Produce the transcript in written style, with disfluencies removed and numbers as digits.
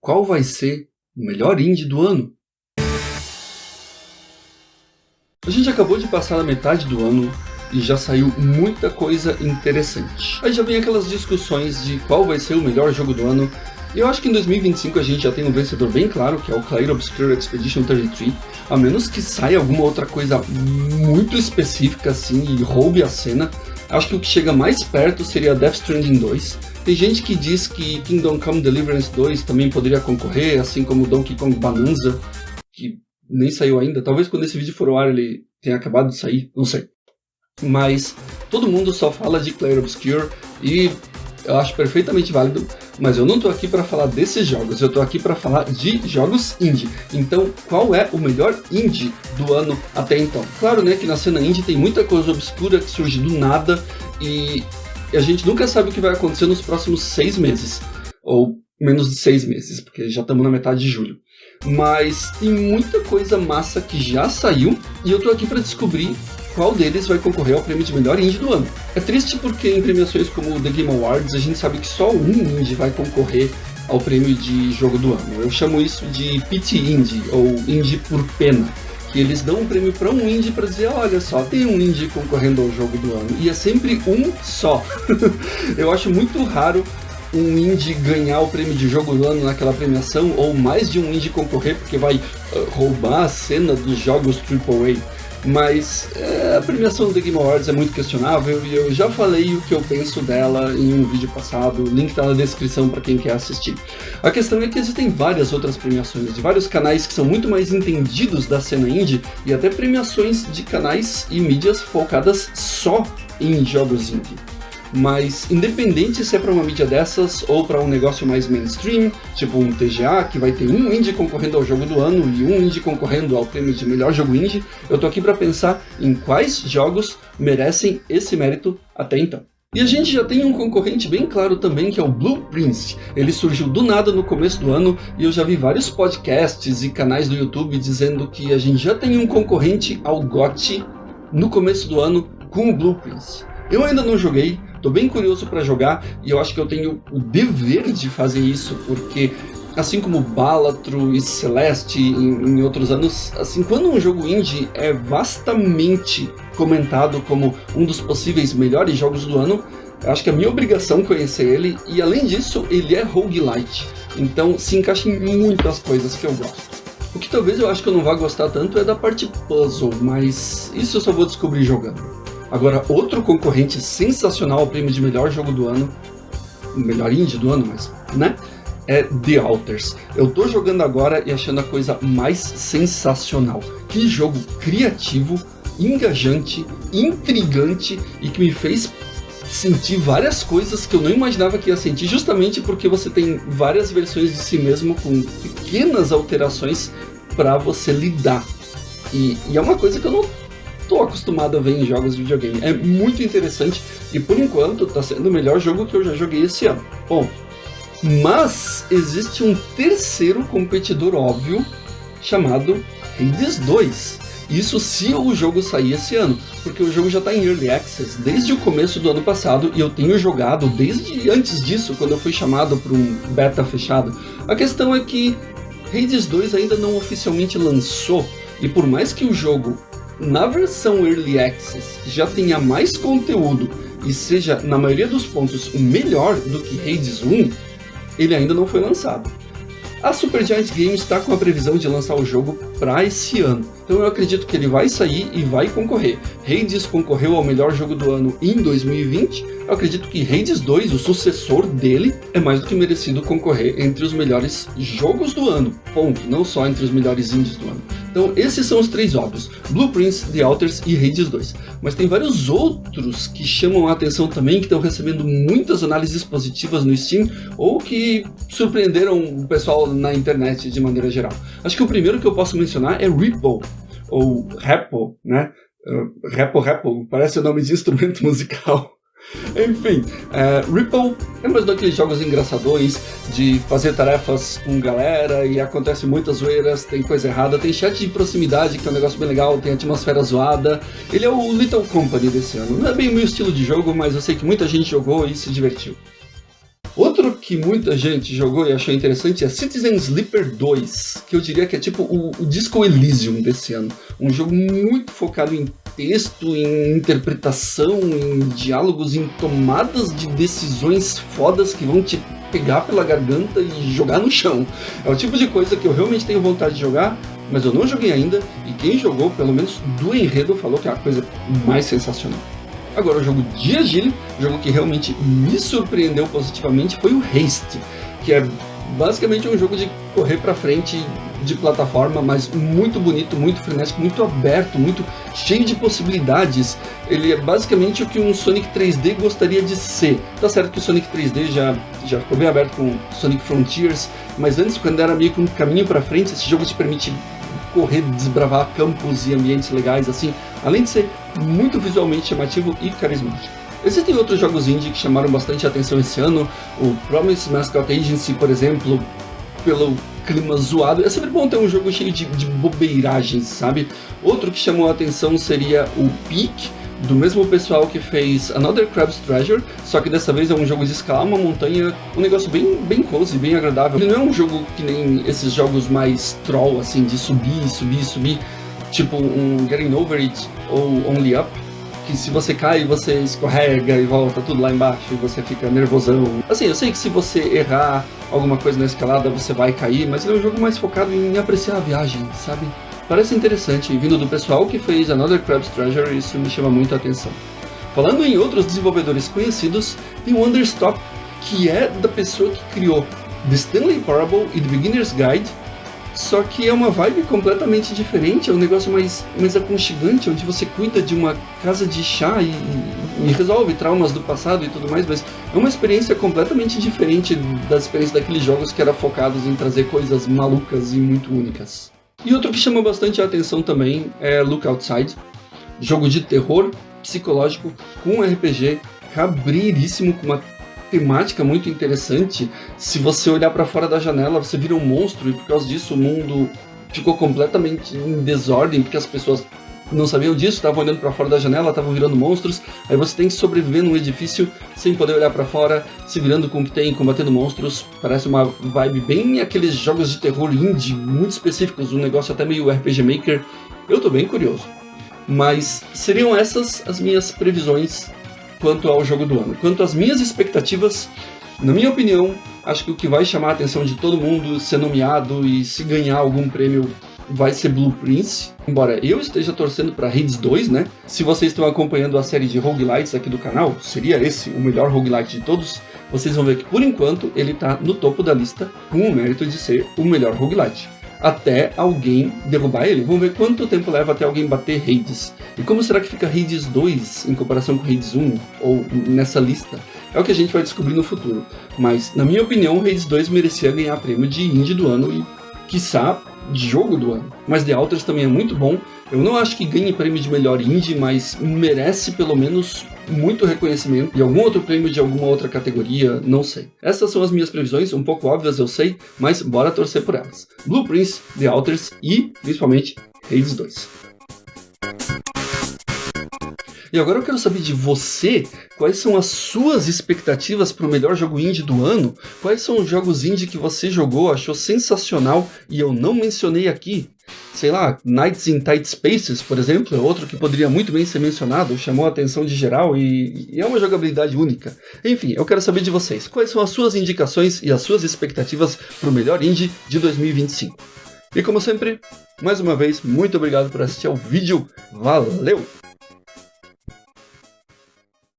qual vai ser o melhor indie do ano? A gente acabou de passar a metade do ano e já saiu muita coisa interessante. Aí já vem aquelas discussões de qual vai ser o melhor jogo do ano. E eu acho que em 2025 a gente já tem um vencedor bem claro, que é o Clair Obscur Expedition 33. A menos que saia alguma outra coisa muito específica assim e roube a cena. Acho que o que chega mais perto seria Death Stranding 2. Tem gente que diz que Kingdom Come Deliverance 2 também poderia concorrer, assim como Donkey Kong Bonanza, que nem saiu ainda. Talvez quando esse vídeo for ao ar ele tenha acabado de sair, não sei. Mas todo mundo só fala de Clair Obscur e eu acho perfeitamente válido, mas eu não tô aqui para falar desses jogos, eu tô aqui para falar de jogos indie. Então, qual é o melhor indie do ano até então? Claro, né, que na cena indie tem muita coisa obscura que surge do nada e a gente nunca sabe o que vai acontecer nos próximos 6 meses, ou menos de 6 meses, porque já estamos na metade de julho. Mas tem muita coisa massa que já saiu e eu tô aqui para descobrir qual deles vai concorrer ao prêmio de melhor indie do ano. É triste porque em premiações como o The Game Awards a gente sabe que só um indie vai concorrer ao prêmio de jogo do ano. Eu chamo isso de pity indie, ou indie por pena, que eles dão um prêmio para um indie para dizer, olha só, tem um indie concorrendo ao jogo do ano, e é sempre um só. Eu acho muito raro um indie ganhar o prêmio de jogo do ano naquela premiação, ou mais de um indie concorrer, porque vai roubar a cena dos jogos AAA. Mas a premiação do The Game Awards é muito questionável e eu já falei o que eu penso dela em um vídeo passado, o link tá na descrição para quem quer assistir. A questão é que existem várias outras premiações de vários canais que são muito mais entendidos da cena indie e até premiações de canais e mídias focadas só em jogos indie. Mas independente se é para uma mídia dessas ou para um negócio mais mainstream, tipo um TGA, que vai ter um indie concorrendo ao jogo do ano e um indie concorrendo ao prêmio de melhor jogo indie, eu tô aqui para pensar em quais jogos merecem esse mérito até então. E a gente já tem um concorrente bem claro também, que é o Blueprints. Ele surgiu do nada no começo do ano e eu já vi vários podcasts e canais do YouTube dizendo que a gente já tem um concorrente ao GOTY no começo do ano com o Blueprints. Eu ainda não joguei, tô bem curioso para jogar e eu acho que eu tenho o dever de fazer isso, porque assim como Balatro e Celeste em outros anos, assim, quando um jogo indie é vastamente comentado como um dos possíveis melhores jogos do ano, eu acho que é minha obrigação conhecer ele e além disso ele é roguelite, então se encaixa em muitas coisas que eu gosto. O que talvez eu acho que eu não vá gostar tanto é da parte puzzle, mas isso eu só vou descobrir jogando. Agora, outro concorrente sensacional ao prêmio de melhor jogo do ano, melhor indie do ano, mas, né? É The Alters. Eu tô jogando agora e achando a coisa mais sensacional. Que jogo criativo, engajante, intrigante e que me fez sentir várias coisas que eu não imaginava que ia sentir, justamente porque você tem várias versões de si mesmo com pequenas alterações para você lidar. E é uma coisa que eu não estou acostumado a ver em jogos de videogame. É muito interessante e por enquanto está sendo o melhor jogo que eu já joguei esse ano. Bom, mas existe um terceiro competidor óbvio chamado Hades 2. Isso se o jogo sair esse ano, porque o jogo já está em Early Access desde o começo do ano passado e eu tenho jogado desde antes disso, quando eu fui chamado para um beta fechado. A questão é que Hades 2 ainda não oficialmente lançou e por mais que o jogo na versão Early Access já tenha mais conteúdo e seja, na maioria dos pontos, melhor do que Hades 1, ele ainda não foi lançado. A Supergiant Games está com a previsão de lançar o jogo para esse ano, então eu acredito que ele vai sair e vai concorrer. Hades concorreu ao melhor jogo do ano em 2020, eu acredito que Hades 2, o sucessor dele, é mais do que merecido concorrer entre os melhores jogos do ano, ponto, não só entre os melhores indies do ano. Então esses são os 3 óbvios, Blueprints, The Alters e Hades 2. Mas tem vários outros que chamam a atenção também, que estão recebendo muitas análises positivas no Steam, ou que surpreenderam o pessoal na internet de maneira geral. Acho que o primeiro que eu posso mencionar é Ripple, ou Repo, né? Repo, parece o nome de instrumento musical. Enfim, Ripple é mais daqueles jogos engraçadões de fazer tarefas com galera e acontece muitas zoeiras, tem coisa errada, tem chat de proximidade que é um negócio bem legal, tem atmosfera zoada. Ele é o Little Company desse ano, não é bem o meu estilo de jogo, mas eu sei que muita gente jogou e se divertiu. Outro Outro que muita gente jogou e achou interessante é Citizen Sleeper 2, que eu diria que é tipo o Disco Elysium desse ano. Um jogo muito focado em texto, em interpretação, em diálogos, em tomadas de decisões fodas que vão te pegar pela garganta e jogar no chão. É o tipo de coisa que eu realmente tenho vontade de jogar, mas eu não joguei ainda, e quem jogou, pelo menos do enredo, falou que é a coisa mais sensacional. Agora, o jogo de Agile, o jogo que realmente me surpreendeu positivamente, foi o Haste, que é basicamente um jogo de correr pra frente de plataforma, mas muito bonito, muito frenético, muito aberto, muito cheio de possibilidades. Ele é basicamente o que um Sonic 3D gostaria de ser. Tá certo que o Sonic 3D já ficou bem aberto com Sonic Frontiers, mas antes, quando era meio que um caminho pra frente, esse jogo te permite correr, desbravar campos e ambientes legais, assim, além de ser muito visualmente chamativo e carismático. Existem outros jogos indie que chamaram bastante atenção esse ano, o Promise Mascot Agency, por exemplo, pelo clima zoado. É sempre bom ter um jogo cheio de bobeiragens, sabe? Outro que chamou a atenção seria o Peak, do mesmo pessoal que fez Another Crab's Treasure, só que dessa vez é um jogo de escalar uma montanha, um negócio bem cozy, bem agradável. Ele não é um jogo que nem esses jogos mais troll, assim, de subir, tipo um Getting Over It ou Only Up, que se você cai, você escorrega e volta tudo lá embaixo e você fica nervosão. Assim, eu sei que se você errar alguma coisa na escalada, você vai cair, mas ele é um jogo mais focado em apreciar a viagem, sabe? Parece interessante, e vindo do pessoal que fez Another Crab's Treasure, isso me chama muito a atenção. Falando em outros desenvolvedores conhecidos, tem o Understop, que é da pessoa que criou The Stanley Parable e The Beginner's Guide, só que é uma vibe completamente diferente, é um negócio mais aconchegante, onde você cuida de uma casa de chá e resolve traumas do passado e tudo mais, mas é uma experiência completamente diferente da experiência daqueles jogos que eram focados em trazer coisas malucas e muito únicas. E outro que chama bastante a atenção também é Look Outside, jogo de terror psicológico com RPG cabreiríssimo, com uma temática muito interessante. Se você olhar para fora da janela, você vira um monstro, e por causa disso o mundo ficou completamente em desordem, porque as pessoas não sabiam disso, estavam olhando para fora da janela, estavam virando monstros. Aí você tem que sobreviver num edifício sem poder olhar para fora, se virando com o que tem, combatendo monstros. Parece uma vibe bem aqueles jogos de terror indie, muito específicos, um negócio até meio RPG Maker. Eu tô bem curioso. Mas seriam essas as minhas previsões quanto ao jogo do ano. Quanto às minhas expectativas, na minha opinião, acho que o que vai chamar a atenção de todo mundo, ser nomeado e se ganhar algum prêmio, vai ser Blue Prince. Embora eu esteja torcendo para Hades 2, né? Se vocês estão acompanhando a série de roguelites aqui do canal, seria esse o melhor roguelite de todos, vocês vão ver que por enquanto ele tá no topo da lista com o mérito de ser o melhor roguelite. Até alguém derrubar ele. Vamos ver quanto tempo leva até alguém bater Hades. E como será que fica Hades 2 em comparação com Hades 1, ou nessa lista? É o que a gente vai descobrir no futuro. Mas, na minha opinião, Hades 2 merecia ganhar prêmio de Indie do ano e, quiçá, jogo do ano. Mas The Outers também é muito bom. Eu não acho que ganhe prêmio de melhor indie, mas merece pelo menos muito reconhecimento e algum outro prêmio de alguma outra categoria, não sei. Essas são as minhas previsões, um pouco óbvias eu sei, mas bora torcer por elas. Blue Prince, The Outers e, principalmente, Hades 2. E agora eu quero saber de você, quais são as suas expectativas para o melhor jogo indie do ano? Quais são os jogos indie que você jogou, achou sensacional e eu não mencionei aqui? Sei lá, Nights in Tight Spaces, por exemplo, é outro que poderia muito bem ser mencionado, chamou a atenção de geral e é uma jogabilidade única. Enfim, eu quero saber de vocês, quais são as suas indicações e as suas expectativas para o melhor indie de 2025. E como sempre, mais uma vez, muito obrigado por assistir ao vídeo, valeu!